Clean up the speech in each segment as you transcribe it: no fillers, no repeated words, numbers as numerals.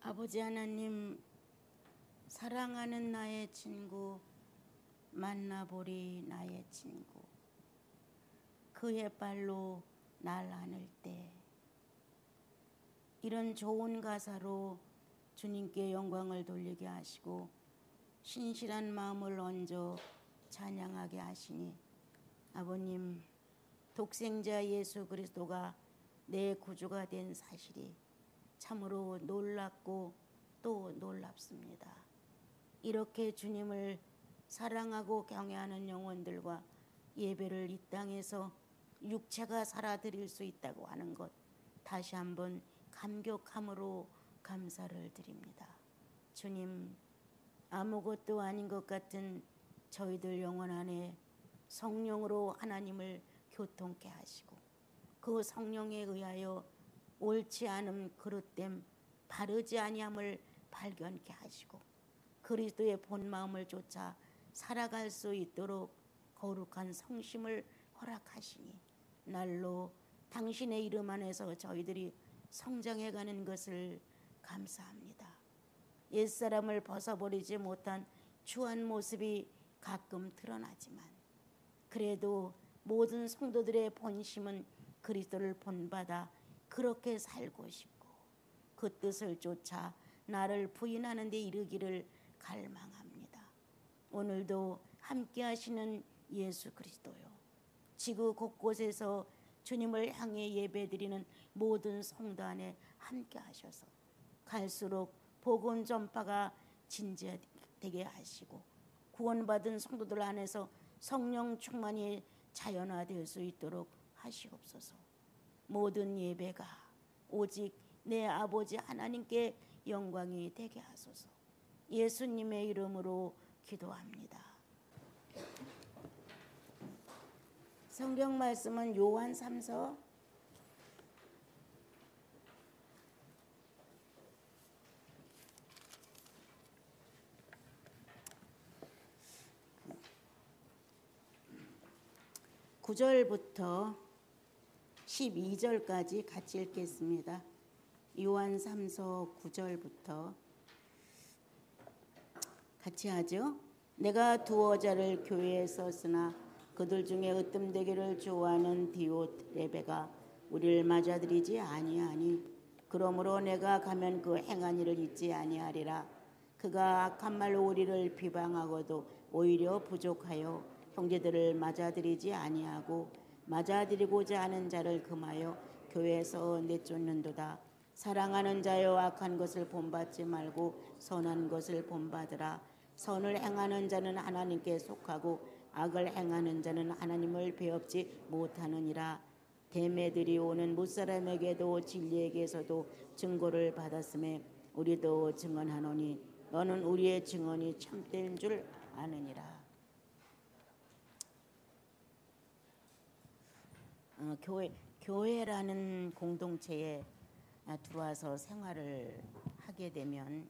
아버지 하나님, 사랑하는 나의 친구, 만나보리 나의 친구. 그의 발로 날 안을 때, 이런 좋은 가사로 주님께 영광을 돌리게 하시고 신실한 마음을 얹어 찬양하게 하시니, 아버님, 독생자 예수 그리스도가 내 구주가 된 사실이 참으로 놀랍고 또 놀랍습니다. 이렇게 주님을 사랑하고 경외하는 영혼들과 예배를 이 땅에서 육체가 살아드릴 수 있다고 하는 것, 다시 한번 감격함으로 감사를 드립니다. 주님, 아무것도 아닌 것 같은 저희들 영혼 안에 성령으로 하나님을 교통케 하시고, 그 성령에 의하여 옳지 않음, 그릇됨, 바르지 아니함을 발견케 하시고 그리스도의 본 마음을 쫓아 살아갈 수 있도록 거룩한 성심을 허락하시니, 날로 당신의 이름 안에서 저희들이 성장해가는 것을 감사합니다. 옛사람을 벗어버리지 못한 추한 모습이 가끔 드러나지만, 그래도 모든 성도들의 본심은 그리스도를 본받아 그렇게 살고 싶고 그 뜻을 쫓아 나를 부인하는 데 이르기를 갈망합니다. 오늘도 함께 하시는 예수 그리스도요, 지구 곳곳에서 주님을 향해 예배드리는 모든 성도 안에 함께 하셔서 갈수록 복음 전파가 진지되게 하시고 구원받은 성도들 안에서 성령 충만이 자연화될 수 있도록 하시옵소서. 모든 예배가 오직 내 아버지 하나님께 영광이 되게 하소서. 예수님의 이름으로 기도합니다. 성경 말씀은 요한 3서 9절부터 12절까지 같이 읽겠습니다. 요한 3서 9절부터 같이 하죠. 내가 두어 자를 교회에 썼으나 그들 중에 으뜸되기를 좋아하는 디오트레베가 우리를 맞아들이지 아니하니, 그러므로 내가 가면 그 행한 일을 잊지 아니하리라. 그가 악한 말로 우리를 비방하고도 오히려 부족하여 형제들을 맞아들이지 아니하고 맞아들이고자 하는 자를 금하여 교회에서 내쫓는도다. 사랑하는 자여, 악한 것을 본받지 말고 선한 것을 본받으라. 선을 행하는 자는 하나님께 속하고 악을 행하는 자는 하나님을 배웁지 못하느니라. 대매들이 오는 무사람에게도 진리에게서도 증거를 받았음에 우리도 증언하노니 너는 우리의 증언이 참된 줄 아느니라. 교회라는 공동체에 들어와서 생활을 하게 되면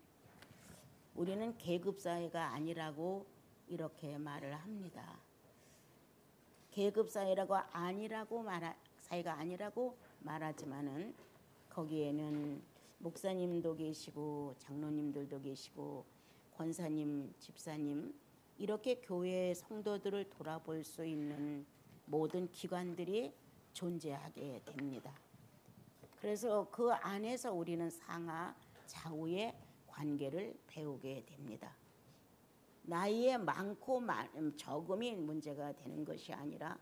우리는 계급사회가 아니라고 이렇게 말을 합니다. 계급사회라고 사회가 아니라고 말하지만은 거기에는 목사님도 계시고 장로님들도 계시고 권사님, 집사님, 이렇게 교회의 성도들을 돌아볼 수 있는 모든 기관들이 존재하게 됩니다. 그래서 그 안에서 우리는 상하 좌우의 관계를 배우게 됩니다. 나이에 많고 적음이 문제가 되는 것이 아니라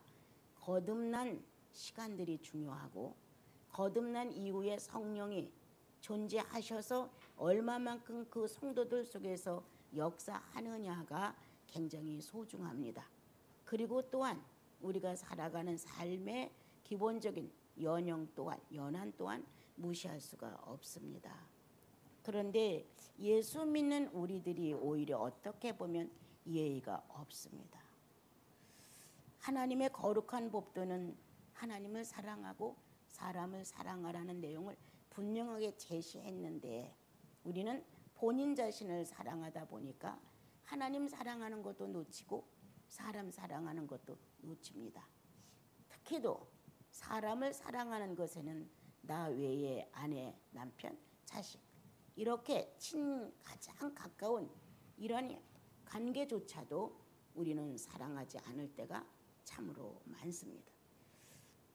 거듭난 시간들이 중요하고, 거듭난 이후에 성령이 존재하셔서 얼마만큼 그 성도들 속에서 역사하느냐가 굉장히 소중합니다. 그리고 또한 우리가 살아가는 삶의 기본적인 연양 또한 무시할 수가 없습니다. 그런데 예수 믿는 우리들이 오히려 어떻게 보면 예의가 없습니다. 하나님의 거룩한 법도는 하나님을 사랑하고 사람을 사랑하라는 내용을 분명하게 제시했는데, 우리는 본인 자신을 사랑하다 보니까 하나님 사랑하는 것도 놓치고 사람 사랑하는 것도 놓칩니다. 특히도 사람을 사랑하는 것에는 나 외에 아내, 남편, 자식, 이렇게 가장 가까운 이런 관계조차도 우리는 사랑하지 않을 때가 참으로 많습니다.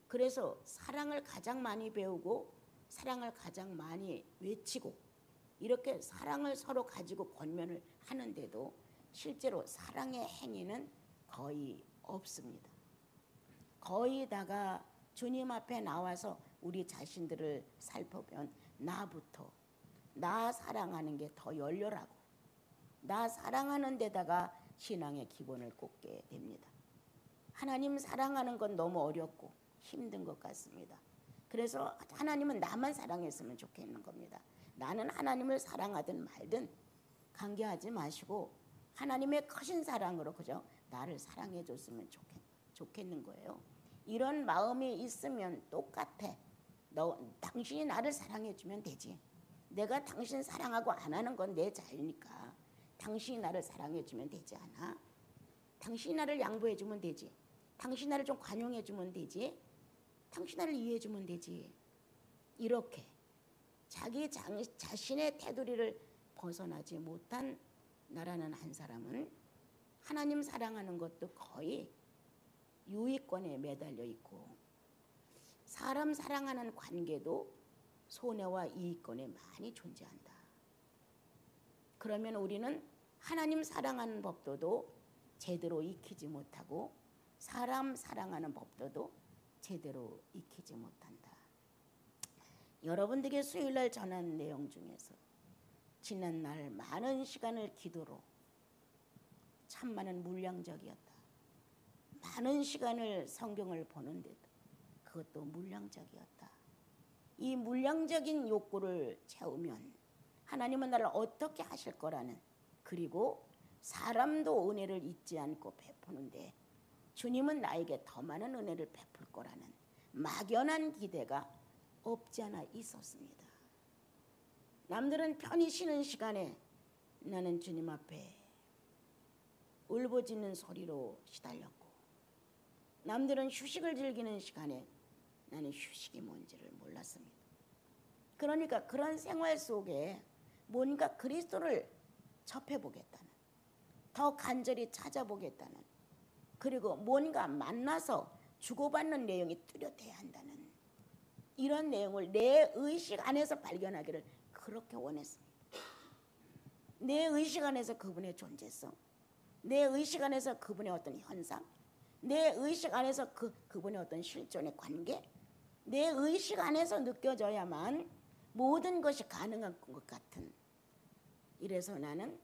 그래서 사랑을 가장 많이 배우고 사랑을 가장 많이 외치고 이렇게 사랑을 서로 가지고 권면을 하는데도 실제로 사랑의 행위는 거의 없습니다. 거의 다가 주님 앞에 나와서 우리 자신들을 살펴보면 나부터 나 사랑하는 게 더 열렬하고 나 사랑하는 데다가 신앙의 기본을 꽂게 됩니다. 하나님 사랑하는 건 너무 어렵고 힘든 것 같습니다. 그래서 하나님은 나만 사랑했으면 좋겠는 겁니다. 나는 하나님을 사랑하든 말든 관계하지 마시고 하나님의 크신 사랑으로 그저 나를 사랑해 줬으면 좋겠는 거예요. 이런 마음이 있으면 똑같아. 당신이 나를 사랑해 주면 되지. 내가 당신 사랑하고 안 하는 건 내 자유니까 당신이 나를 사랑해 주면 되지 않아? 당신이 나를 양보해 주면 되지. 당신이 나를 좀 관용해 주면 되지. 당신이 나를 이해해 주면 되지. 이렇게 자기 자신의 테두리를 벗어나지 못한 나라는 한 사람은 하나님 사랑하는 것도 거의 유의권에 매달려 있고 사람 사랑하는 관계도 손해와 이익권에 많이 존재한다. 그러면 우리는 하나님 사랑하는 법도도 제대로 익히지 못하고 사람 사랑하는 법도도 제대로 익히지 못한다. 여러분들에게 수요일날 전한 내용 중에서 지난날 많은 시간을 기도로 참 많은 물량적이었다. 많은 시간을 성경을 보는데도 그것도 물량적이었다. 이 물량적인 욕구를 채우면 하나님은 나를 어떻게 하실 거라는 그리고 사람도 은혜를 잊지 않고 베푸는데 주님은 나에게 더 많은 은혜를 베풀 거라는 막연한 기대가 없지 않아 있었습니다. 남들은 편히 쉬는 시간에 나는 주님 앞에 울부짖는 소리로 시달렸고 남들은 휴식을 즐기는 시간에 나는 휴식이 뭔지를 몰랐습니다. 그러니까 그런 생활 속에 뭔가 그리스도를 접해보겠다는 더 간절히 찾아보겠다는 그리고 뭔가 만나서 주고받는 내용이 뚜렷해야 한다는 이런 내용을 내 의식 안에서 발견하기를 그렇게 원했습니다. 내 의식 안에서 그분의 존재성, 내 의식 안에서 그분의 어떤 현상, 내 의식 안에서 그분의 어떤 실존의 관계, 내 의식 안에서 느껴져야만 모든 것이 가능한 것 같은 이래서 나는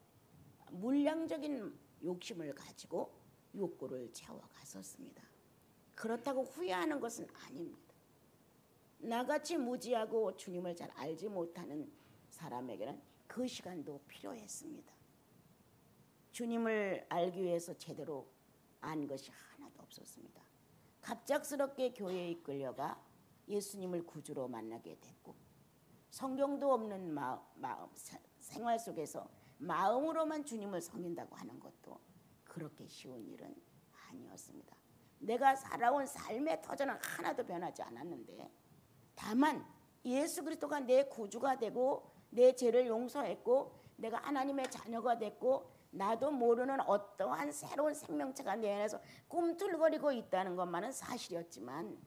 물량적인 욕심을 가지고 욕구를 채워갔었습니다. 그렇다고 후회하는 것은 아닙니다. 나같이 무지하고 주님을 잘 알지 못하는 사람에게는 그 시간도 필요했습니다. 주님을 알기 위해서 제대로 안 것이 하나도 없었습니다. 갑작스럽게 교회에 이끌려가 예수님을 구주로 만나게 됐고 성경도 없는 생활 속에서 마음으로만 주님을 섬긴다고 하는 것도 그렇게 쉬운 일은 아니었습니다. 내가 살아온 삶의 터전은 하나도 변하지 않았는데 다만 예수 그리스도가 내 구주가 되고 내 죄를 용서했고 내가 하나님의 자녀가 됐고 나도 모르는 어떠한 새로운 생명체가 내 안에서 꿈틀거리고 있다는 것만은 사실이었지만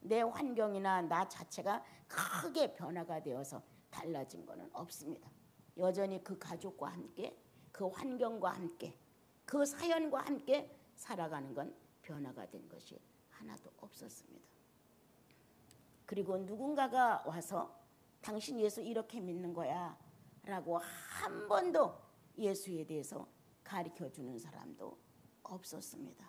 내 환경이나 나 자체가 크게 변화가 되어서 달라진 것은 없습니다. 여전히 그 가족과 함께 그 환경과 함께 그 사연과 함께 살아가는 건 변화가 된 것이 하나도 없었습니다. 그리고 누군가가 와서 당신 예수 이렇게 믿는 거야 라고 한 번도 예수에 대해서 가르쳐주는 사람도 없었습니다.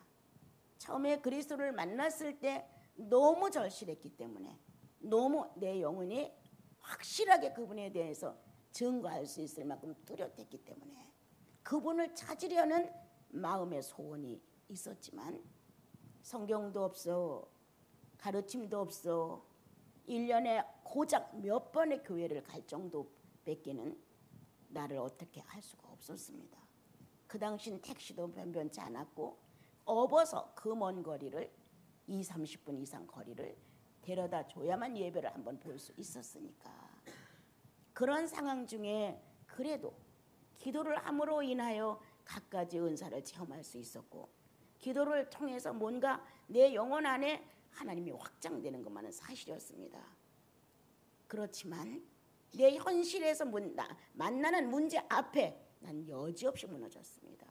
처음에 그리스도를 만났을 때 너무 절실했기 때문에 너무 내 영혼이 확실하게 그분에 대해서 증거할 수 있을 만큼 뚜렷했기 때문에 그분을 찾으려는 마음의 소원이 있었지만 성경도 없어 가르침도 없어 1년에 고작 몇 번의 교회를 갈 정도 뺏기는 나를 어떻게 할 수가 없었습니다. 그 당시는 택시도 변변치 않았고 업어서 그 먼 거리를 20-30분 이상 거리를 데려다 줘야만 예배를 한번 볼 수 있었으니까 그런 상황 중에 그래도 기도를 함으로 인하여 갖가지 은사를 체험할 수 있었고, 기도를 통해서 뭔가 내 영혼 안에 하나님이 확장되는 것만은 사실이었습니다. 그렇지만 내 현실에서 만나는 문제 앞에 난 여지없이 무너졌습니다.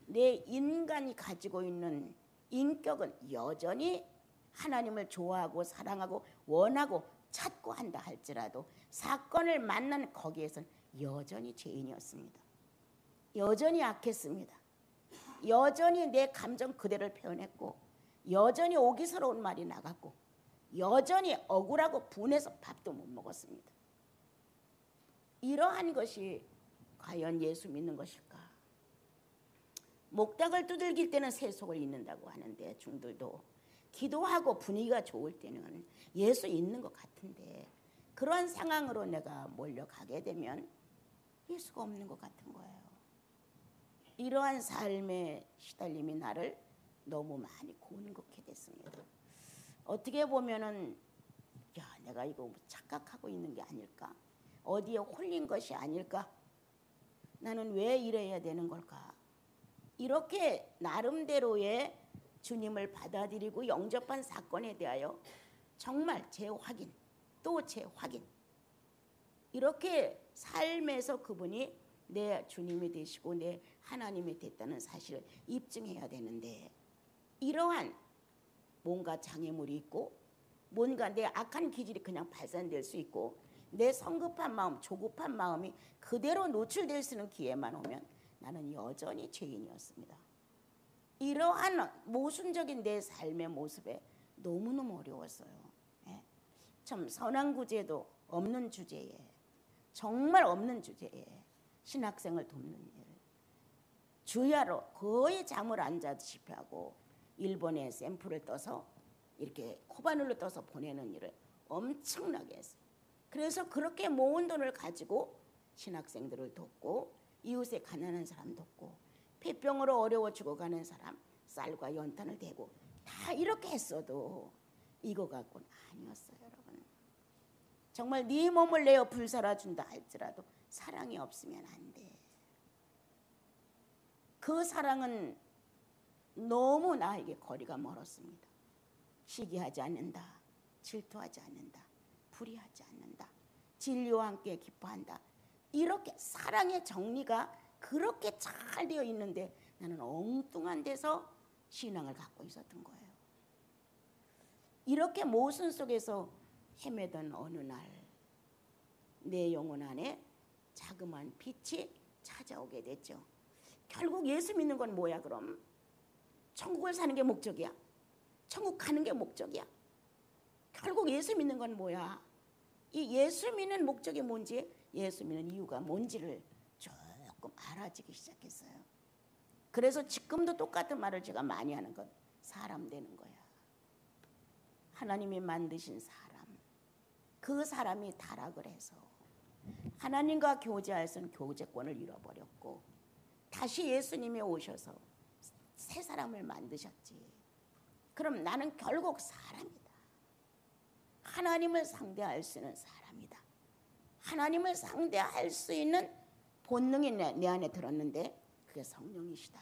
내 인간이 가지고 있는 인격은 여전히 하나님을 좋아하고 사랑하고 원하고 찾고 한다 할지라도 사건을 만난 거기에선 여전히 죄인이었습니다. 여전히 악했습니다. 여전히 내 감정 그대로를 표현했고, 여전히 오기스러운 말이 나갔고, 여전히 억울하고 분해서 밥도 못 먹었습니다. 이러한 것이 과연 예수 믿는 것일까? 목닥을 두들길 때는 새 속을 잇는다고 하는데, 중들도 기도하고 분위기가 좋을 때는 예수 있는 것 같은데, 그런 상황으로 내가 몰려가게 되면 예수가 없는 것 같은 거예요. 이러한 삶의 시달림이 나를 너무 많이 곤혹게 됐습니다. 어떻게 보면은 내가 이거 착각하고 있는 게 아닐까? 어디에 홀린 것이 아닐까? 나는 왜 이래야 되는 걸까? 이렇게 나름대로의 주님을 받아들이고 영접한 사건에 대하여 정말 재확인 또 재확인, 이렇게 삶에서 그분이 내 주님이 되시고 내 하나님이 됐다는 사실을 입증해야 되는데, 이러한 뭔가 장애물이 있고 뭔가 내 악한 기질이 그냥 발산될 수 있고 내 성급한 마음, 조급한 마음이 그대로 노출될 수 있는 기회만 오면 나는 여전히 죄인이었습니다. 이러한 모순적인 내 삶의 모습에 너무너무 어려웠어요. 참 선한 구제도 없는 주제에, 정말 없는 주제에 신학생을 돕는 일, 주야로 거의 잠을 안 자듯이 하고 일본에 샘플을 떠서 이렇게 코바늘로 떠서 보내는 일을 엄청나게 했어요. 그래서 그렇게 모은 돈을 가지고 신학생들을 돕고 이웃에 가난한 사람 돕고 폐병으로 어려워 죽어가는 사람 쌀과 연탄을 대고 다 이렇게 했어도 이거 갖고는 아니었어요. 여러분, 정말 네 몸을 내어 불살아준다 할지라도 사랑이 없으면 안 돼. 그 사랑은 너무 나에게 거리가 멀었습니다. 시기하지 않는다, 질투하지 않는다, 불의하지 않는다, 진리와 함께 기뻐한다, 이렇게 사랑의 정리가 그렇게 잘 되어 있는데 나는 엉뚱한 데서 신앙을 갖고 있었던 거예요. 이렇게 모순 속에서 헤매던 어느 날 내 영혼 안에 자그마한 빛이 찾아오게 됐죠. 결국 예수 믿는 건 뭐야 그럼? 천국을 사는 게 목적이야? 천국 가는 게 목적이야? 결국 예수 믿는 건 뭐야? 이 예수 믿는 목적이 뭔지, 예수 믿는 이유가 뭔지를 조금 알아지기 시작했어요. 그래서 지금도 똑같은 말을 제가 많이 하는 건 사람 되는 거야. 하나님이 만드신 사람, 그 사람이 타락을 해서 하나님과 교제할 수 있는 교제권을 잃어버렸고 다시 예수님이 오셔서 새 사람을 만드셨지. 그럼 나는 결국 사람이다. 하나님을 상대할 수 있는 사람이다. 하나님을 상대할 수 있는 본능이 내 안에 들었는데 그게 성령이시다.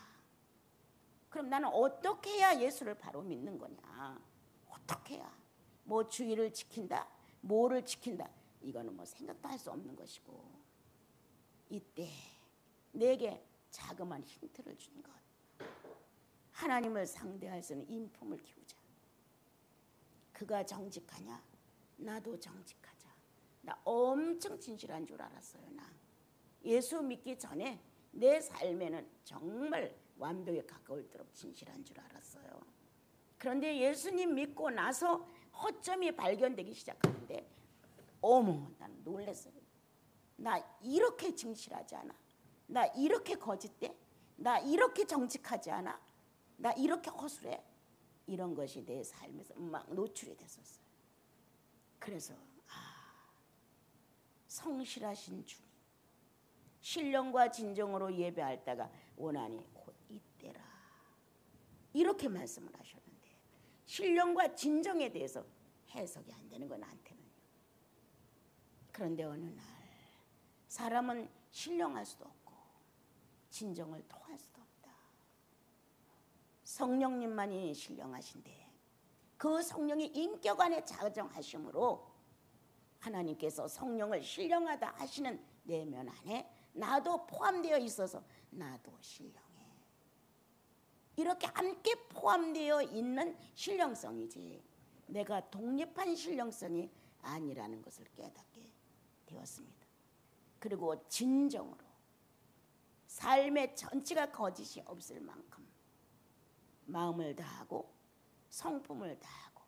그럼 나는 어떻게 해야 예수를 바로 믿는 거냐? 어떻게 해야? 뭐 주의를 지킨다? 뭐를 지킨다? 이거는 뭐 생각도 할 수 없는 것이고, 이때 내게 자그마한 힌트를 준 것, 하나님을 상대할 수 있는 인품을 키우자. 그가 정직하냐? 나도 정직하자. 나 엄청 진실한 줄 알았어요. 나 예수 믿기 전에 내 삶에는 정말 완벽에 가까울 대로 진실한 줄 알았어요. 그런데 예수님 믿고 나서 허점이 발견되기 시작하는데 어머, 난 놀랐어요. 나 이렇게 진실하지 않아? 나 이렇게 거짓돼? 나 이렇게 정직하지 않아? 나 이렇게 허술해? 이런 것이 내 삶에서 막 노출이 됐었어요. 그래서 성실하신 주님, 신령과 진정으로 예배할 때가 원하니 곧 이때라, 이렇게 말씀을 하셨는데 신령과 진정에 대해서 해석이 안 되는 건 나한테는요. 그런데 어느 날 사람은 신령할 수도 없고 진정을 통할 수도 없다. 성령님만이 신령하신데 그 성령이 인격 안에 자정하심으로 하나님께서 성령을 신령하다 하시는 내면 안에 나도 포함되어 있어서 나도 신령해. 이렇게 함께 포함되어 있는 신령성이지 내가 독립한 신령성이 아니라는 것을 깨닫게 되었습니다. 그리고 진정으로 삶의 전체가 거짓이 없을 만큼 마음을 다하고 성품을 다하고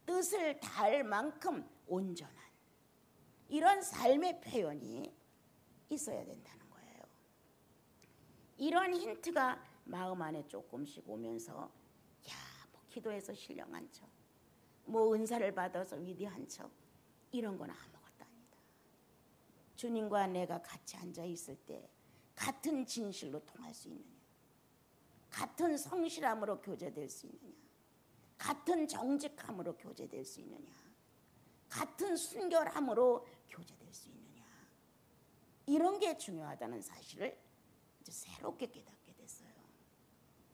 뜻을 다할 만큼 온전한 이런 삶의 표현이 있어야 된다는 거예요. 이런 힌트가 마음 안에 조금씩 오면서 뭐 기도해서 신령한 척, 뭐 은사를 받아서 위대한 척 이런 건 아무것도 아니다. 주님과 내가 같이 앉아 있을 때 같은 진실로 통할 수 있느냐, 같은 성실함으로 교제될 수 있느냐, 같은 정직함으로 교제될 수 있느냐, 같은 순결함으로 교제될 수 있느냐, 이런 게 중요하다는 사실을 이제 새롭게 깨닫게 됐어요.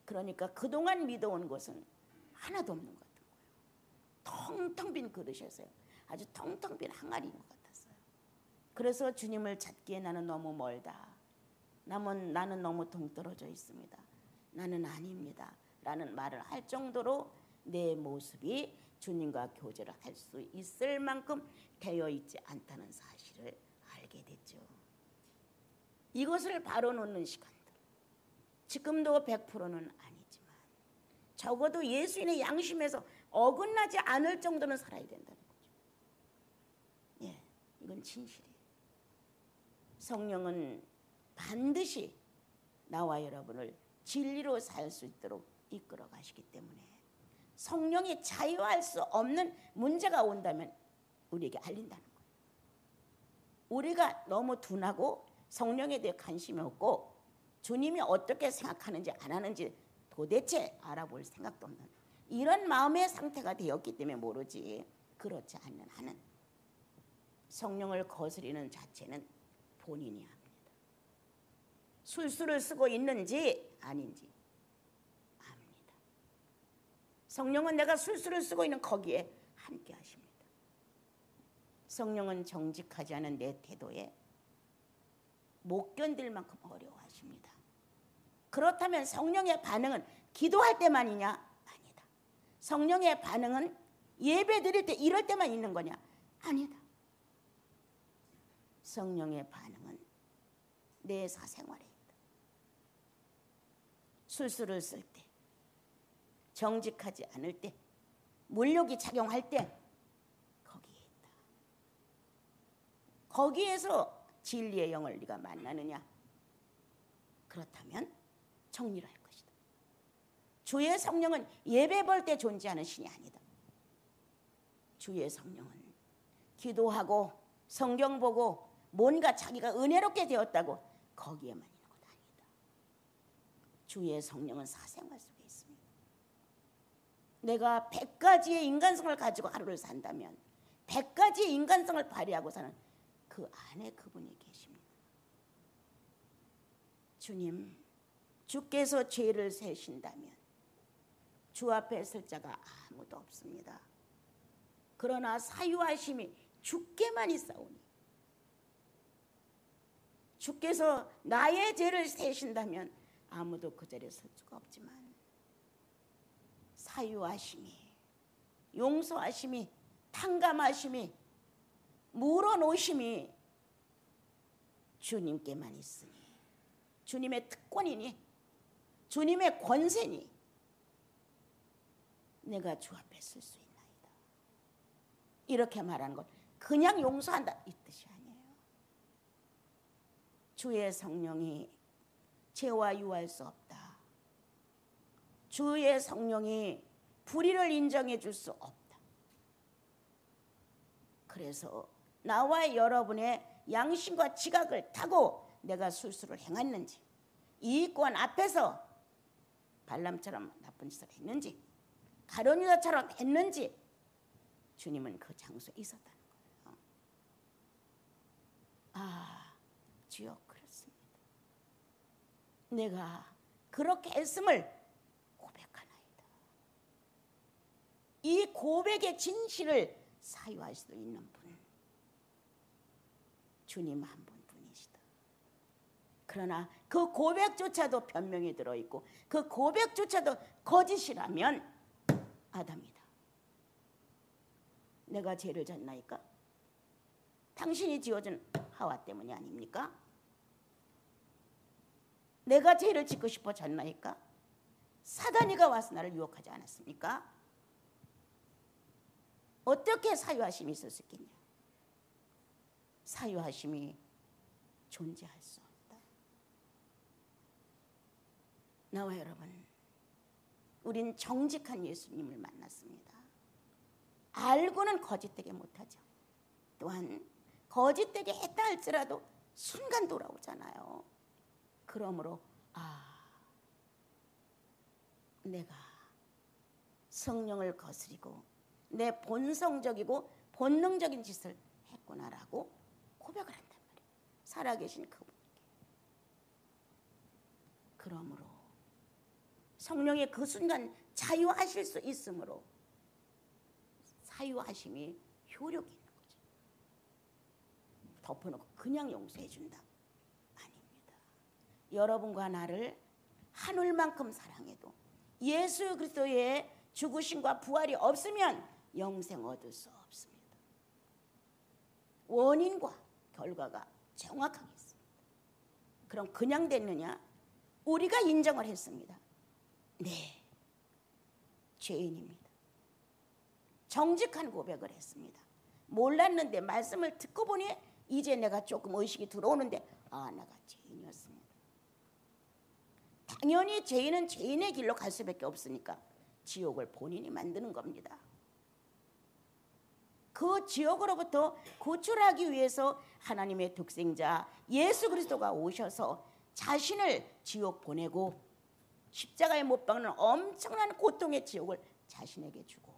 그러니까 그동안 믿어온 것은 하나도 없는 것 같은 거예요. 텅텅 빈 그릇이었어요. 아주 텅텅 빈 항아리인 것 같았어요. 그래서 주님을 찾기에 나는 너무 멀다. 나는 너무 동떨어져 있습니다. 나는 아닙니다. 라는 말을 할 정도로 내 모습이 주님과 교제를 할 수 있을 만큼 되어 있지 않다는 사실을 알게 됐죠. 이것을 바로놓는 시간들, 지금도 100%는 아니지만 적어도 예수인의 양심에서 어긋나지 않을 정도는 살아야 된다는 거죠. 이건 진실이에요. 성령은 반드시 나와 여러분을 진리로 살 수 있도록 이끌어 가시기 때문에 성령이 자유할 수 없는 문제가 온다면 우리에게 알린다는 거예요. 우리가 너무 둔하고 성령에 대해 관심이 없고 주님이 어떻게 생각하는지 안 하는지 도대체 알아볼 생각도 없는 이런 마음의 상태가 되었기 때문에 모르지, 그렇지 않는 한은 성령을 거스리는 자체는 본인이 합니다. 술수를 쓰고 있는지 아닌지 압니다. 성령은 내가 술수를 쓰고 있는 거기에 함께 하십니다. 성령은 정직하지 않은 내 태도에 못 견딜 만큼 어려워하십니다. 그렇다면 성령의 반응은 기도할 때만이냐? 아니다. 성령의 반응은 예배 드릴 때 이럴 때만 있는 거냐? 아니다. 성령의 반응은 내 사생활에 있다. 술수를 쓸 때, 정직하지 않을 때, 물욕이 작용할 때 거기에 있다. 거기에서 진리의 영을 네가 만나느냐? 그렇다면 정리를 할 것이다. 주의 성령은 예배 볼 때 존재하는 신이 아니다. 주의 성령은 기도하고 성경 보고 뭔가 자기가 은혜롭게 되었다고 거기에만 있는 것 아니다. 주의 성령은 사생활 속에 있습니다. 내가 100가지의 인간성을 가지고 하루를 산다면 100가지의 인간성을 발휘하고 사는 그 안에 그분이 계십니다. 주님, 주께서 죄를 세신다면 주 앞에 설 자가 아무도 없습니다. 그러나 사유하심이 주께만 있사오니 주께서 나의 죄를 세신다면 아무도 그 자리에 설 수가 없지만 사유하심이, 용서하심이, 탕감하심이, 물어놓으심이 주님께만 있으니 주님의 특권이니 주님의 권세니 내가 주 앞에 설 수 있나이다. 이렇게 말하는 것 그냥 용서한다 이 뜻이 아니에요. 주의 성령이 죄와 유할 수 없다. 주의 성령이 불의를 인정해 줄 수 없다. 그래서 나와 여러분의 양심과 지각을 타고 내가 술수를 행했는지, 이익관 앞에서 발람처럼 나쁜 짓을 했는지, 가룟 유다처럼 했는지 주님은 그 장소에 있었다는 거예요. 주여 그렇습니다. 내가 그렇게 했음을 고백하나이다. 이 고백의 진실을 사유할 수도 있는 분, 주님 한 분뿐이시다. 그러나 그 고백조차도 변명이 들어있고 그 고백조차도 거짓이라면 아담이다. 내가 죄를 졌나이까? 당신이 지어준 하와 때문이 아닙니까? 내가 죄를 짓고 싶어 졌나이까? 사단이가 와서 나를 유혹하지 않았습니까? 어떻게 사유하심이 있을 수 있겠냐? 사유하심이 존재할 수 없다. 나와 여러분, 우린 정직한 예수님을 만났습니다. 알고는 거짓되게 못하죠. 또한 거짓되게 했다 할지라도 순간 돌아오잖아요. 그러므로 내가 성령을 거스리고 내 본성적이고 본능적인 짓을 했구나라고 고백을 한단 말이에요. 살아계신 그분께. 그러므로 성령의 그 순간 자유하실 수 있으므로 사유하심이 효력이 있는 거죠. 덮어놓고 그냥 용서해 준다. 아닙니다. 여러분과 나를 하늘만큼 사랑해도 예수 그리스도의 죽으심과 부활이 없으면 영생 얻을 수 없습니다. 원인과 결과가 정확하게 있습니다. 그럼 그냥 됐느냐? 우리가 인정을 했습니다. 네, 죄인입니다. 정직한 고백을 했습니다. 몰랐는데 말씀을 듣고 보니 이제 내가 조금 의식이 들어오는데 내가 죄인이었습니다. 당연히 죄인은 죄인의 길로 갈 수밖에 없으니까 지옥을 본인이 만드는 겁니다. 그 지옥으로부터 구출하기 위해서 하나님의 독생자 예수 그리스도가 오셔서 자신을 지옥 보내고 십자가에 못 박는 엄청난 고통의 지옥을 자신에게 주고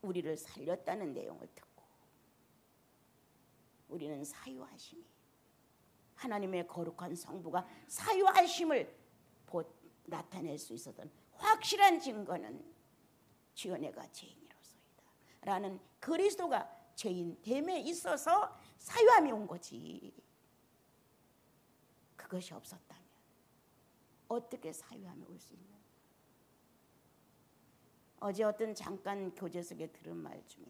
우리를 살렸다는 내용을 듣고 우리는 사유하심이 하나님의 거룩한 성부가 사유하심을 나타낼 수 있었던 확실한 증거는 주여 내가 죄인이로소이다 라는 그리스도가 죄인됨에 있어서 사유함이 온 거지. 그것이 없었다면 어떻게 사유함이 올 수 있는가? 어제 어떤 잠깐 교제석에 들은 말 중에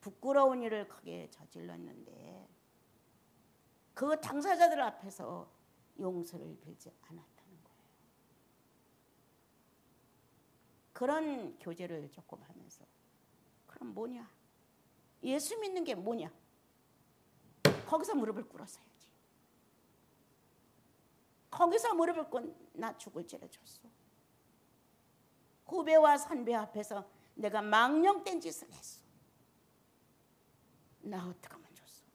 부끄러운 일을 크게 저질렀는데 그 당사자들 앞에서 용서를 빌지 않았다는 거예요. 그런 교제를 조금 하면서 그럼 뭐냐? 예수 믿는 게 뭐냐? 거기서 무릎을 꿇었어야지. 거기서 무릎을 꿇고 나 죽을 죄를 졌어. 후배와 선배 앞에서 내가 망령된 짓을 했어. 나 어떻게 하면 좋소?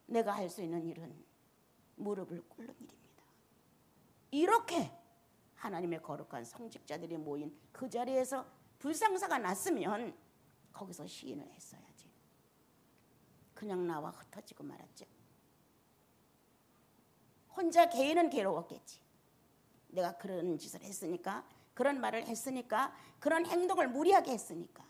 내가 할 수 있는 일은 무릎을 꿇는 일입니다. 이렇게 하나님의 거룩한 성직자들이 모인 그 자리에서 불상사가 났으면 거기서 시인을 했어야지. 그냥 나와 흩어지고 말았죠. 혼자 개인은 괴로웠겠지. 내가 그런 짓을 했으니까, 그런 말을 했으니까, 그런 행동을 무리하게 했으니까.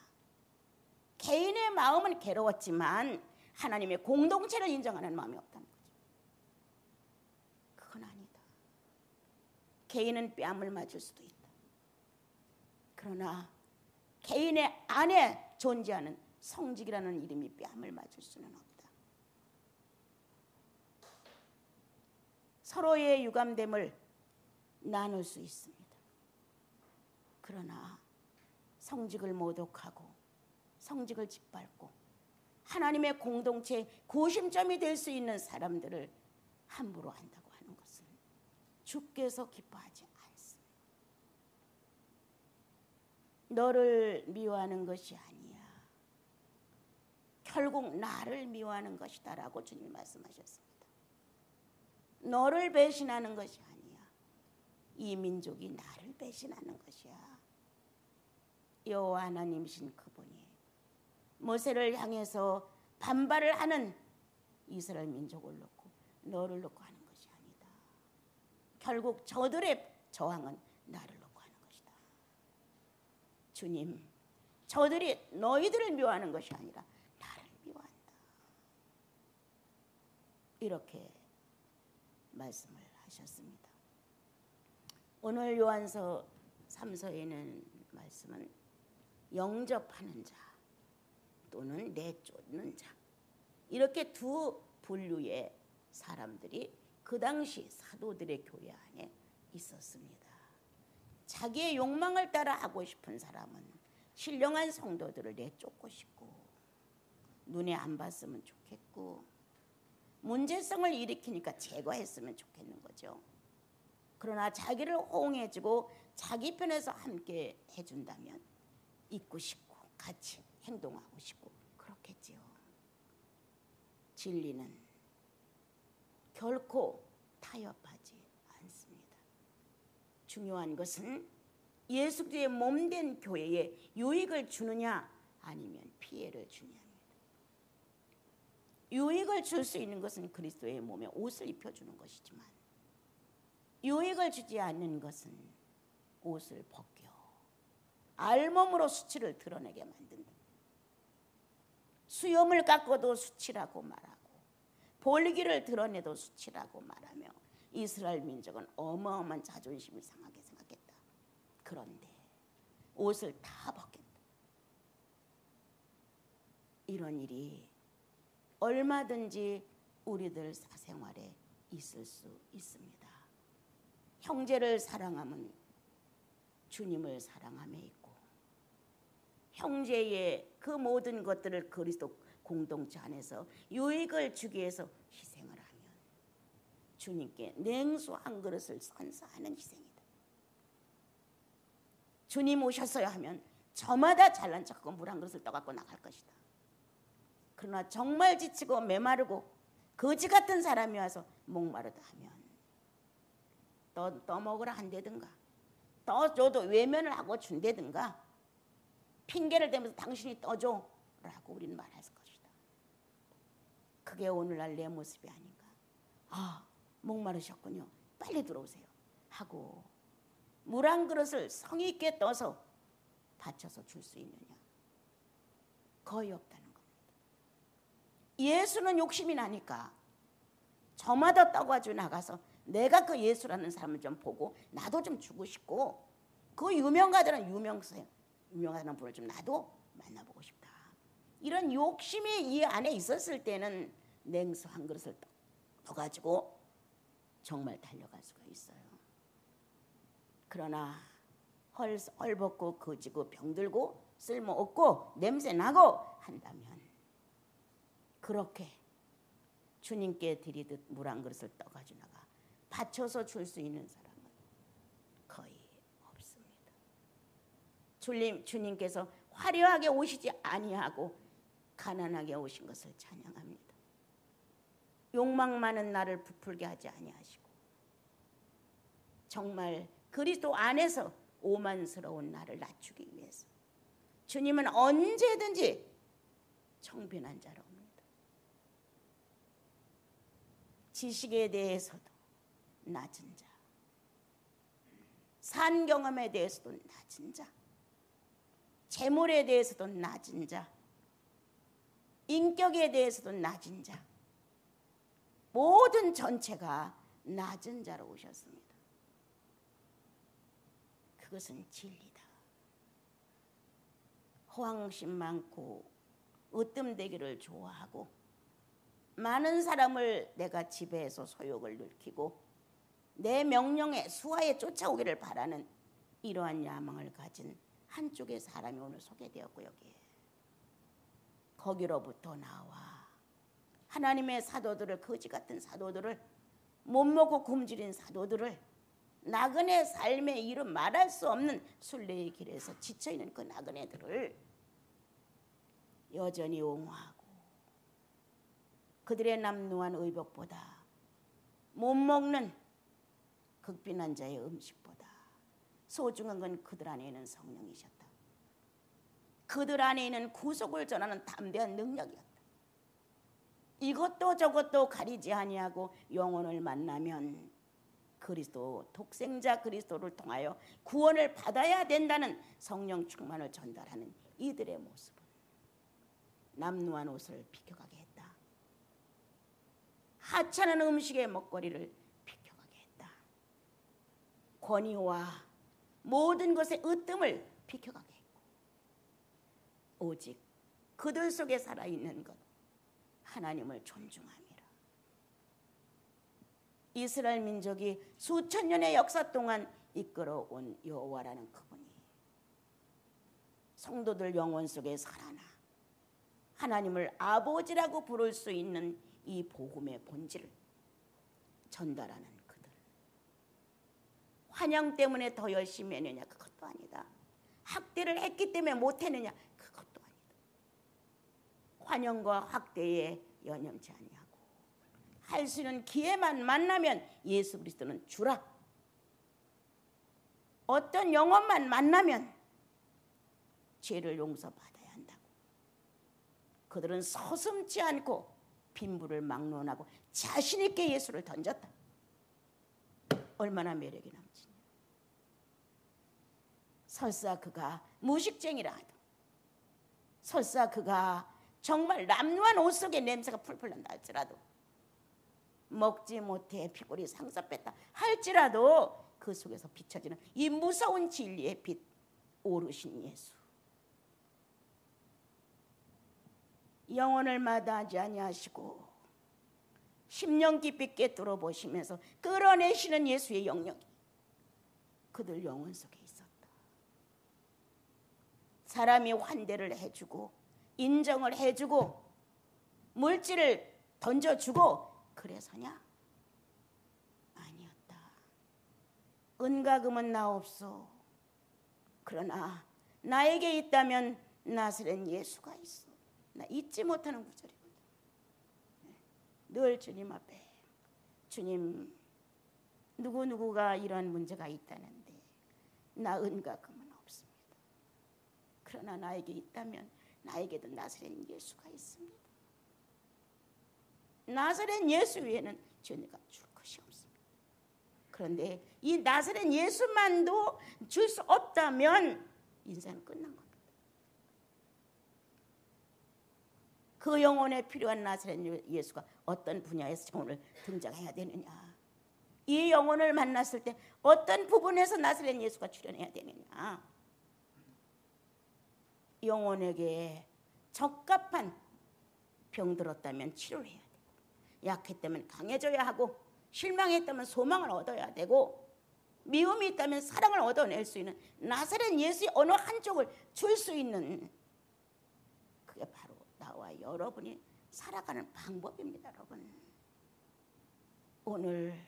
개인의 마음은 괴로웠지만 하나님의 공동체를 인정하는 마음이 없다는 거죠. 그건 아니다. 개인은 뺨을 맞을 수도 있다. 그러나 개인의 안에 존재하는 성직이라는 이름이 뺨을 맞을 수는 없다. 서로의 유감됨을 나눌 수 있습니다. 그러나 성직을 모독하고 성직을 짓밟고 하나님의 공동체의 구심점이 될 수 있는 사람들을 함부로 한다고 하는 것은 주께서 기뻐하지 않습니다. 너를 미워하는 것이 아니야. 결국 나를 미워하는 것이다 라고 주님 말씀하셨습니다. 너를 배신하는 것이 아니야. 이 민족이 나를 배신하는 것이야. 여호와 하나님이신 그분이 모세를 향해서 반발을 하는 이스라엘 민족을 놓고 너를 놓고 하는 것이 아니다. 결국 저들의 저항은 나를 놓고 하는 것이다. 주님, 저들이 너희들을 미워하는 것이 아니라 나를 미워한다. 이렇게 말씀을 하셨습니다. 오늘 요한서 3서에는 말씀은 영접하는 자 또는 내쫓는 자, 이렇게 두 분류의 사람들이 그 당시 사도들의 교회 안에 있었습니다. 자기의 욕망을 따라 하고 싶은 사람은 신령한 성도들을 내쫓고 싶고 눈에 안 봤으면 좋겠고 문제성을 일으키니까 제거했으면 좋겠는 거죠. 그러나 자기를 호응해주고 자기 편에서 함께 해준다면 있고 싶고 같이 행동하고 싶고 그렇겠지요. 진리는 결코 타협하지 않습니다. 중요한 것은 예수 그리스도의 몸된 교회에 유익을 주느냐 아니면 피해를 주느냐입니다. 유익을 줄 수 있는 것은 그리스도의 몸에 옷을 입혀주는 것이지만 유익을 주지 않는 것은 옷을 벗겨 알몸으로 수치를 드러내게 만든다. 수염을 깎아도 수치라고 말하고 볼기를 드러내도 수치라고 말하며 이스라엘 민족은 어마어마한 자존심을 상하게 생각했다. 그런데 옷을 다 벗긴다. 이런 일이 얼마든지 우리들 사생활에 있을 수 있습니다. 형제를 사랑하면 주님을 사랑함에 있고 형제의 그 모든 것들을 그리스도 공동체 안에서 유익을 주기 위해서 희생을 하면 주님께 냉수 한 그릇을 선사하는 희생이다. 주님 오셨어야 하면 저마다 잘난 척하고 물 한 그릇을 떠갖고 나갈 것이다. 그러나 정말 지치고 메마르고 거지 같은 사람이 와서 목마르다 하면 떠먹으라 한다든가 떠줘도 외면을 하고 준다든가 핑계를 대면서 당신이 떠줘 라고 우리는 말할 것이다. 그게 오늘날 내 모습이 아닌가. 아, 목마르셨군요. 빨리 들어오세요 하고 물 한 그릇을 성의 있게 떠서 받쳐서 줄 수 있느냐. 거의 없다는 겁니다. 예수는 욕심이 나니까 저마다 떠가지고 나가서 내가 그 예수라는 사람을 좀 보고 나도 좀 주고 싶고 그 유명가들은 유명하다는 분을 좀 나도 만나보고 싶다. 이런 욕심이 이 안에 있었을 때는 냉수 한 그릇을 떠가지고 정말 달려갈 수가 있어요. 그러나 헐벗고 거지고 병들고 쓸모없고 냄새나고 한다면 그렇게 주님께 드리듯 물 한 그릇을 떠가지고 나가 받쳐서 줄 수 있는 사람은 거의 없습니다. 주님께서 화려하게 오시지 아니하고 가난하게 오신 것을 찬양합니다. 욕망 많은 나를 부풀게 하지 아니하시고 정말 그리스도 안에서 오만스러운 나를 낮추기 위해서 주님은 언제든지 청빈한 자로 옵니다. 지식에 대해서도 낮은 자, 산 경험에 대해서도 낮은 자, 재물에 대해서도 낮은 자, 인격에 대해서도 낮은 자, 모든 전체가 낮은 자로 오셨습니다. 그것은 진리다. 호황심 많고 으뜸되기를 좋아하고 많은 사람을 내가 지배해서 소욕을 늘키고 내 명령에 수하에 쫓아오기를 바라는 이러한 야망을 가진 한쪽의 사람이 오늘 소개되었고 여기에 거기로부터 나와 하나님의 사도들을 거지 같은 사도들을 못 먹고 굶주린 사도들을 나그네 삶의 이름 말할 수 없는 순례의 길에서 지쳐있는 그 나그네들을 여전히 옹호하고 그들의 남루한 의복보다 못 먹는 극빈한 자의 음식보다 소중한 건 그들 안에 있는 성령이셨다. 그들 안에 있는 구속을 전하는 담대한 능력이었다. 이것도 저것도 가리지 아니하고 영혼을 만나면 그리스도 독생자 그리스도를 통하여 구원을 받아야 된다는 성령 충만을 전달하는 이들의 모습은 남루한 옷을 비켜가게 했다. 하찮은 음식의 먹거리를 비켜가게 했다. 권위와 모든 것의 으뜸을 비켜가게 했고 오직 그들 속에 살아있는 것 하나님을 존중함이라. 이스라엘 민족이 수천 년의 역사 동안 이끌어온 여호와라는 그분이 성도들 영혼 속에 살아나 하나님을 아버지라고 부를 수 있는 이 복음의 본질을 전달하는 그들. 환영 때문에 더 열심히 했느냐? 그것도 아니다. 학대를 했기 때문에 못했느냐? 그것도 아니다. 환영과 학대에 연연치 아니하고 할 수 있는 기회만 만나면 예수 그리스도는 주라. 어떤 영혼만 만나면 죄를 용서받아야 한다고. 그들은 서슴지 않고 빈부를 막론하고 자신 있게 예수를 던졌다. 얼마나 매력이 넘치냐. 설사 그가 무식쟁이라 하도, 설사 그가 정말 남루한 옷 속에 냄새가 풀풀 난다 할지라도, 먹지 못해 피골이 상섭했다 할지라도 그 속에서 비춰지는 이 무서운 진리의 빛, 오르신 예수. 영혼을 마다하지 아니하시고 심령 깊이 꿰뚫어 보시면서 끌어내시는 예수의 영역이 그들 영혼 속에 있었다. 사람이 환대를 해주고 인정을 해주고 물질을 던져주고 그래서냐? 아니었다. 은과 금은 나 없소. 그러나 나에게 있다면 나사렛 예수가 있어. 나 잊지 못하는 구절이거든. 늘 주님 앞에, 주님, 누구누구가 이런 문제가 있다는데 나 은과 금은 없습니다. 그러나 나에게 있다면 나에게도 나사렛 예수가 있습니다. 나사렛 예수 외에는 주님과 줄 것이 없습니다. 그런데 이 나사렛 예수만도 줄 수 없다면 인생은 끝난 겁니다. 그 영혼에 필요한 나사렛 예수가 어떤 분야에서 오늘 등장해야 되느냐? 이 영혼을 만났을 때 어떤 부분에서 나사렛 예수가 출현해야 되느냐? 영혼에게 적합한 병들었다면 치료를 해야 되고, 약했다면 강해져야 하고, 실망했다면 소망을 얻어야 되고, 미움이 있다면 사랑을 얻어낼 수 있는 나사렛 예수의 어느 한쪽을 줄 수 있는, 그게 바로 나와 여러분이 살아가는 방법입니다. 여러분, 오늘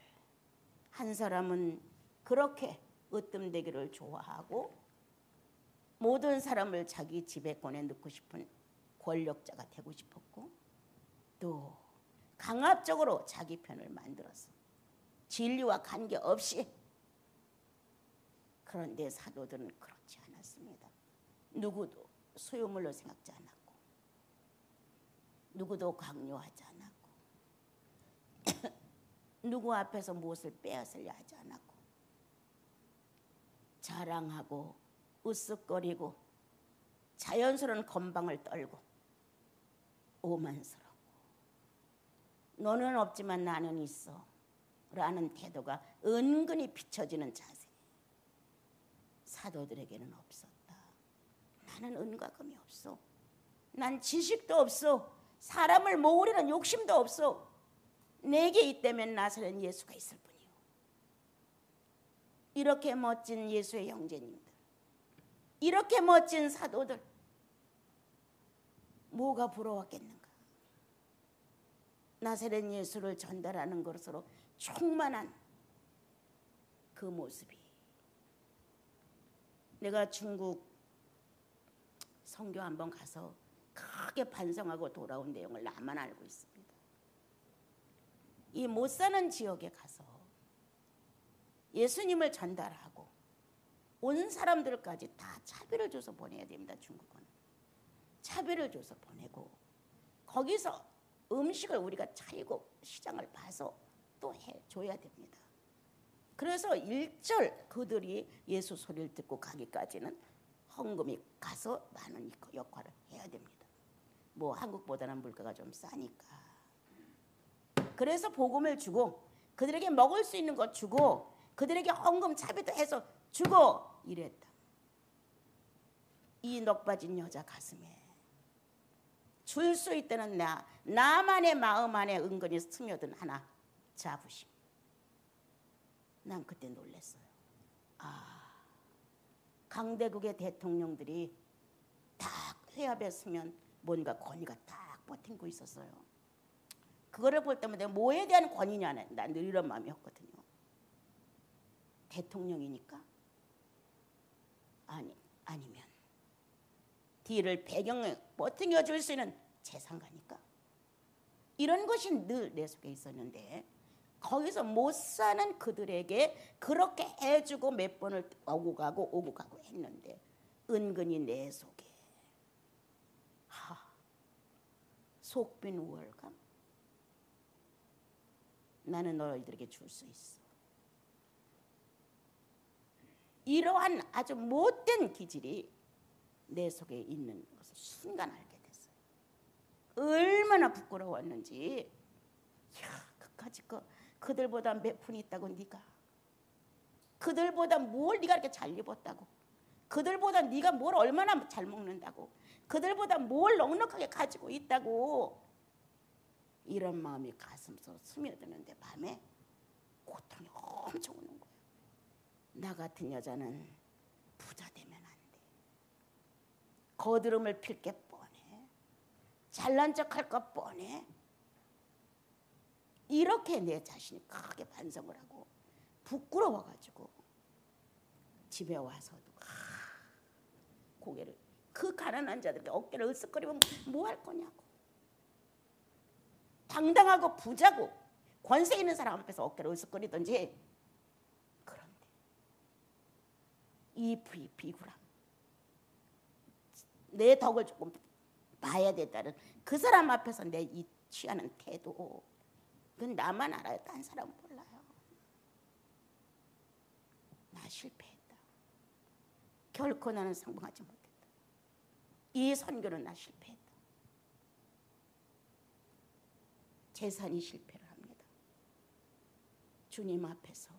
한 사람은 그렇게 으뜸되기를 좋아하고 모든 사람을 자기 지배권에 넣고 싶은 권력자가 되고 싶었고, 또 강압적으로 자기 편을 만들었어. 진리와 관계없이. 그런데 사도들은 그렇지 않았습니다. 누구도 소유물로 생각지 않았고, 누구도 강요하지 않았고, 누구 앞에서 무엇을 빼앗으려 하지 않았고, 자랑하고 으쓱거리고 자연스러운 건방을 떨고 오만스럽고 너는 없지만 나는 있어 라는 태도가 은근히 비춰지는 자세, 사도들에게는 없었다. 나는 은과 금이 없어. 난 지식도 없어. 사람을 모으려는 욕심도 없어. 내게 있다면 나사렛 예수가 있을 뿐이요. 이렇게 멋진 예수의 형제님들, 이렇게 멋진 사도들, 뭐가 부러웠겠는가? 나사렛 예수를 전달하는 것으로 충만한 그 모습이. 내가 중국 선교 한번 가서 크게 반성하고 돌아온 내용을 나만 알고 있습니다. 이 못 사는 지역에 가서 예수님을 전달하고 온 사람들까지 다 차비를 줘서 보내야 됩니다. 중국은 차비를 줘서 보내고, 거기서 음식을 우리가 차리고 시장을 봐서 또 해줘야 됩니다. 그래서 일절 그들이 예수 소리를 듣고 가기까지는 헌금이 가서 많은 역할을 해야 됩니다. 뭐 한국보다는 물가가 좀 싸니까. 그래서 복음을 주고 그들에게 먹을 수 있는 거 주고 그들에게 헌금 차비도 해서 주고 이랬다. 이 넉빠진 여자 가슴에 줄 수 있다는 나만의 마음 안에 은근히 스며든 하나 자부심. 난 그때 놀랐어요. 강대국의 대통령들이 딱 회합에 서면 뭔가 권위가 딱 버티고 있었어요. 그거를 볼 때마다 뭐에 대한 권위냐는 난 늘 이런 마음이었거든요. 대통령이니까? 아니면 뒤를 배경에 버팅겨줄 수 있는 재산가니까? 이런 것이 늘 내 속에 있었는데 거기서 못 사는 그들에게 그렇게 해주고 몇 번을 오고 가고 했는데 은근히 내 속에 속빈 우월감. 나는 너희들에게 줄 수 있어. 이러한 아주 못된 기질이 내 속에 있는 것을 순간 알게 됐어요. 얼마나 부끄러웠는지. 그까짓 거 그들보다 몇 푼 있다고 네가. 그들보다 뭘 네가 이렇게 잘 입었다고. 그들보다 네가 뭘 얼마나 잘 먹는다고. 그들보다 뭘 넉넉하게 가지고 있다고. 이런 마음이 가슴속으로 스며드는데 밤에 고통이 엄청 오는 거예요. 나 같은 여자는 부자 되면 안 돼. 거드름을 필 게 뻔해. 잘난 척할 것 뻔해. 이렇게 내 자신이 크게 반성을 하고 부끄러워가지고 집에 와서도 고개를 그 가난한 자들에게 어깨를 으쓱거리면 뭐 할 거냐고. 당당하고 부자고 권세 있는 사람 앞에서 어깨를 으쓱거리든지. 그런데 이 비굴함, 내 덕을 조금 봐야 된다는 그 사람 앞에서 내 이 취하는 태도, 그건 나만 알아요. 딴 사람은 몰라요. 나 실패했다. 결코 나는 성공하지 못했다. 이 선교는 나 실패했다. 재산이 실패를 합니다. 주님 앞에서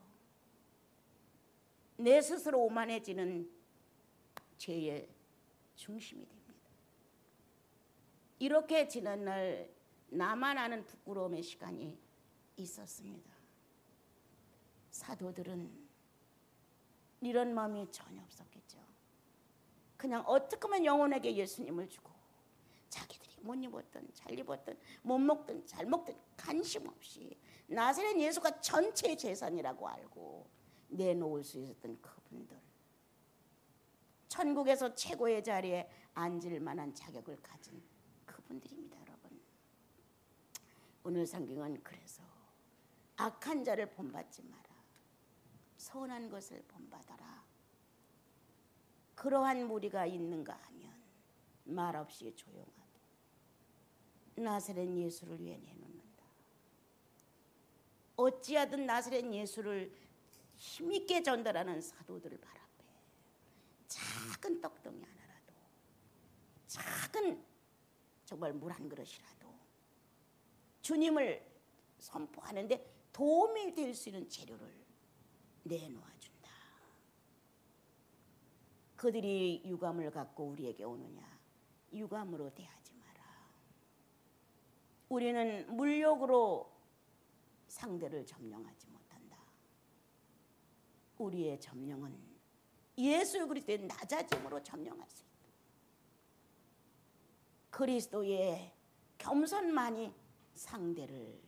내 스스로 오만해지는 죄의 중심이 됩니다. 이렇게 지난 날 나만 아는 부끄러움의 시간이 있었습니다. 사도들은 이런 마음이 전혀 없었겠죠. 그냥 어떻게 하면 영혼에게 예수님을 주고 자기들이 못 입었든 잘 입었든 못 먹든 잘 먹든 관심 없이 나사렛 예수가 전체의 재산이라고 알고 내놓을 수 있었던 그분들, 천국에서 최고의 자리에 앉을 만한 자격을 가진 그분들입니다. 여러분, 오늘 성경은 그래서 악한 자를 본받지 마라, 선한 것을 본받아라. 그러한 무리가 있는가 하면 말없이 조용하게 나사렛 예수를 위해 내놓는다. 어찌하든 나사렛 예수를 힘있게 전달하는 사도들을 발 앞에 작은 떡덩이 하나라도, 작은 정말 물 한 그릇이라도 주님을 선포하는데 도움이 될 수 있는 재료를 내놓아준다. 그들이 유감을 갖고 우리에게 오느냐? 유감으로 대하지 마라. 우리는 물욕으로 상대를 점령하지 못한다. 우리의 점령은 예수 그리스도의 낮아짐으로 점령할 수 있다. 그리스도의 겸손만이 상대를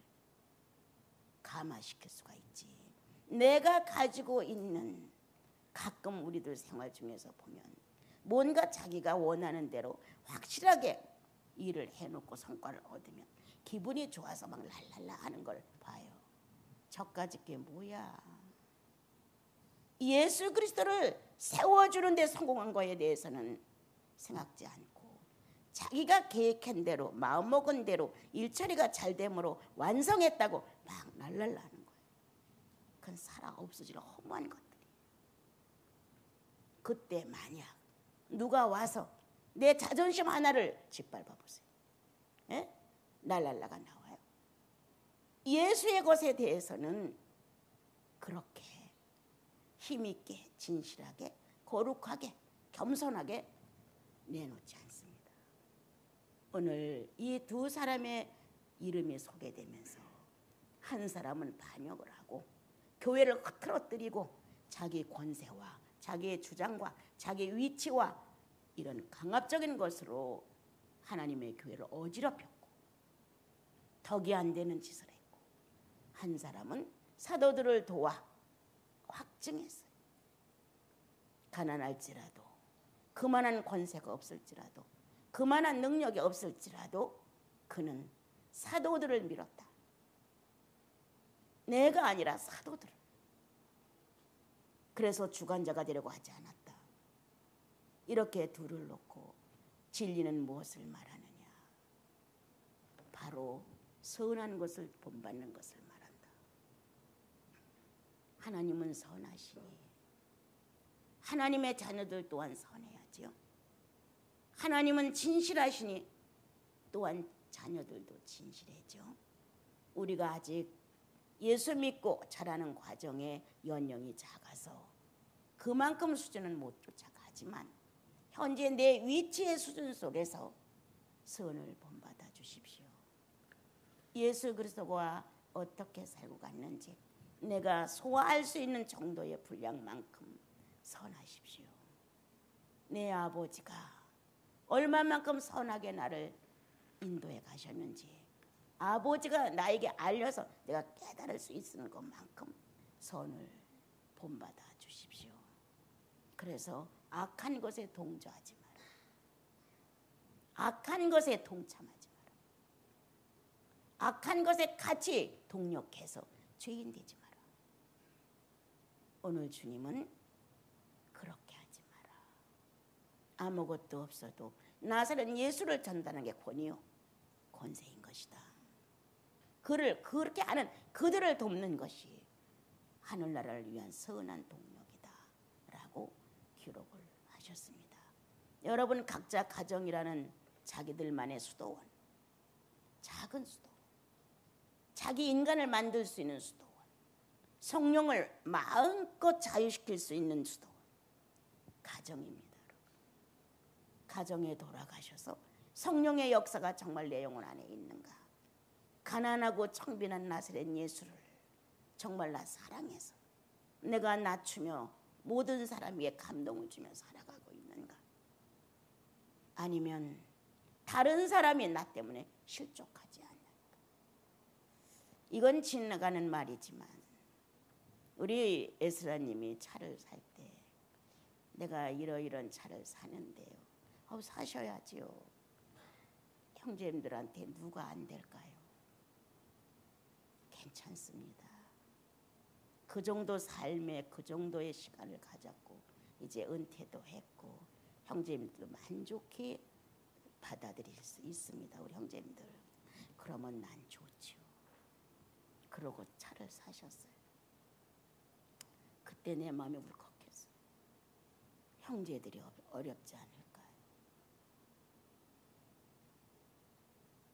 감화시킬 수가 있지. 내가 가지고 있는, 가끔 우리들 생활 중에서 보면 뭔가 자기가 원하는 대로 확실하게 일을 해놓고 성과를 얻으면 기분이 좋아서 막 랄랄라 하는 걸 봐요. 저까짓 게 뭐야. 예수 그리스도를 세워주는 데 성공한 거에 대해서는 생각지 않고 자기가 계획한 대로 마음먹은 대로 일처리가 잘 되므로 완성했다고 막 날랄라는 거예요. 그건 살아 없어지는 허무한 것들이. 그때 만약 누가 와서 내 자존심 하나를 짓밟아 보세요. 예? 날랄라가 나와요. 예수의 것에 대해서는 그렇게 힘있게 진실하게 거룩하게 겸손하게 내놓지 않습니다. 오늘 이 두 사람의 이름이 소개되면서 한 사람은 반역을 하고 교회를 흐트러뜨리고 자기 권세와 자기의 주장과 자기 위치와 이런 강압적인 것으로 하나님의 교회를 어지럽혔고 덕이 안 되는 짓을 했고, 한 사람은 사도들을 도와 확증했어요. 가난할지라도 그만한 권세가 없을지라도 그만한 능력이 없을지라도 그는 사도들을 밀었다. 내가 아니라 사도들을. 그래서 주관자가 되려고 하지 않았다. 이렇게 둘을 놓고 진리는 무엇을 말하느냐? 바로 선한 것을 본받는 것을 말한다. 하나님은 선하시니 하나님의 자녀들 또한 선해야지요. 하나님은 진실하시니 또한 자녀들도 진실해죠. 우리가 아직 예수 믿고 자라는 과정에 연령이 작아서 그만큼 수준은 못 쫓아가지만 현재 내 위치의 수준 속에서 선을 본받아 주십시오. 예수 그리스도와 어떻게 살고 갔는지 내가 소화할 수 있는 정도의 분량만큼 선하십시오. 내 아버지가 얼마만큼 선하게 나를 인도해 가셨는지 아버지가 나에게 알려서 내가 깨달을 수 있는 것만큼 선을 본받아 주십시오. 그래서 악한 것에 동조하지 마라. 악한 것에 동참하지 마라. 악한 것에 같이 동력해서 죄인 되지 마라. 오늘 주님은 그렇게 하지 마라. 아무것도 없어도 나사렛 예수를 전달하는 게 권위요 권세인 것이다. 그를 그렇게 하는 그들을 돕는 것이 하늘나라를 위한 선한 동력이다 라고 기록을 하셨습니다. 여러분 각자 가정이라는 자기들만의 수도원, 작은 수도원, 자기 인간을 만들 수 있는 수도원, 성령을 마음껏 자유시킬 수 있는 수도원, 가정입니다. 가정에 돌아가셔서 성령의 역사가 정말 내 영혼 안에 있는가? 가난하고 청빈한 나사렛 예수를 정말 나 사랑해서 내가 낮추며 모든 사람 위에 감동을 주며 살아가고 있는가? 아니면 다른 사람이 나 때문에 실족하지 않는가? 이건 지나가는 말이지만 우리 에스라님이 차를 살 때 내가 이러이런 차를 사는데요. 사셔야지요. 형제님들한테 누가 안 될까요? 괜찮습니다. 그 정도 삶에 그 정도의 시간을 가졌고 이제 은퇴도 했고 형제님들도 만족히 받아들일 수 있습니다. 우리 형제님들. 그러면 난 좋지요. 그러고 차를 사셨어요. 그때 내 마음이 울컥했어요. 형제들이 어렵지 않을까요?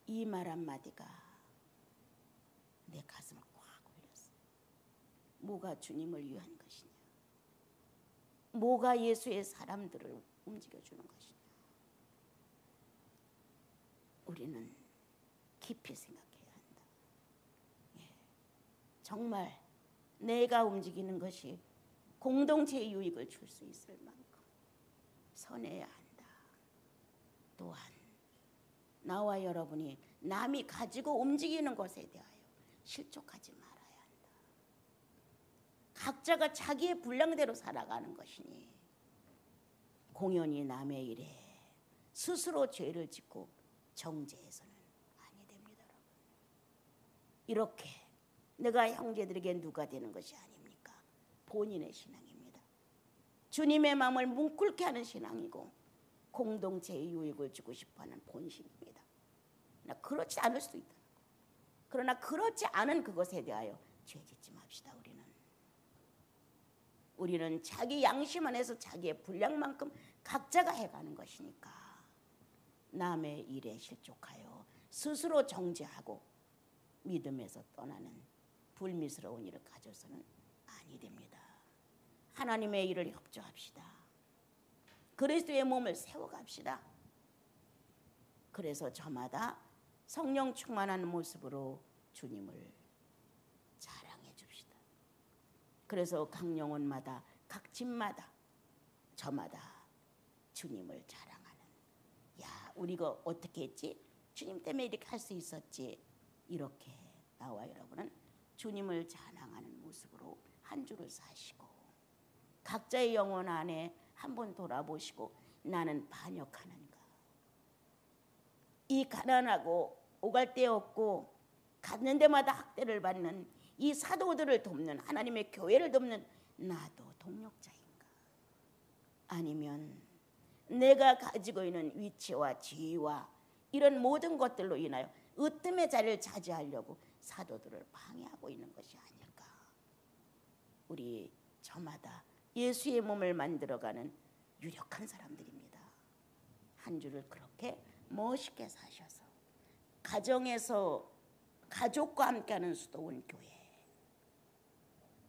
이 말 한마디가 내 가슴을 꽉 울렸어요. 뭐가 주님을 위한 것이냐? 뭐가 예수의 사람들을 움직여주는 것이냐? 우리는 깊이 생각해야 한다. 예. 정말 내가 움직이는 것이 공동체의 유익을 줄 수 있을 만큼 선해야 한다. 또한 나와 여러분이 남이 가지고 움직이는 것에 대하여 실족하지 말아야 한다. 각자가 자기의 분량대로 살아가는 것이니 공연히 남의 일에 스스로 죄를 짓고 정죄해서는 아니 됩니다. 여러분. 이렇게 내가 형제들에게 누가 되는 것이 아닙니까? 본인의 신앙입니다. 주님의 마음을 뭉클게 하는 신앙이고 공동체의 유익을 주고 싶어하는 본심입니다. 그렇지 않을 수도 있다. 그러나 그렇지 않은 그것에 대하여 죄짓지 맙시다. 우리는 자기 양심 안에서 자기의 분량만큼 각자가 해가는 것이니까 남의 일에 실족하여 스스로 정죄하고 믿음에서 떠나는 불미스러운 일을 가져서는 아니 됩니다. 하나님의 일을 협조합시다. 그리스도의 몸을 세워갑시다. 그래서 저마다 성령 충만한 모습으로 주님을 자랑해 줍시다. 그래서 각 영혼마다 각 집마다 저마다 주님을 자랑하는, 야 우리가 어떻게 했지? 주님 때문에 이렇게 할 수 있었지. 이렇게 나와 여러분은 주님을 자랑하는 모습으로 한 주를 사시고 각자의 영혼 안에 한번 돌아보시고 나는 반역하는가? 이 가난하고 오갈 데 없고 가는 데마다 학대를 받는 이 사도들을 돕는, 하나님의 교회를 돕는 나도 동력자인가? 아니면 내가 가지고 있는 위치와 지위와 이런 모든 것들로 인하여 으뜸의 자리를 차지하려고 사도들을 방해하고 있는 것이 아닐까? 우리 저마다 예수의 몸을 만들어가는 유력한 사람들입니다. 한 주를 그렇게 멋있게 사셔서 가정에서 가족과 함께하는 수도원 교회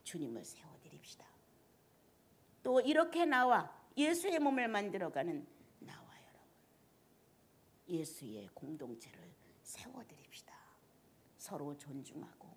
주님을 세워드립시다. 또 이렇게 나와 예수의 몸을 만들어가는 나와 여러분 예수의 공동체를 세워드립시다. 서로 존중하고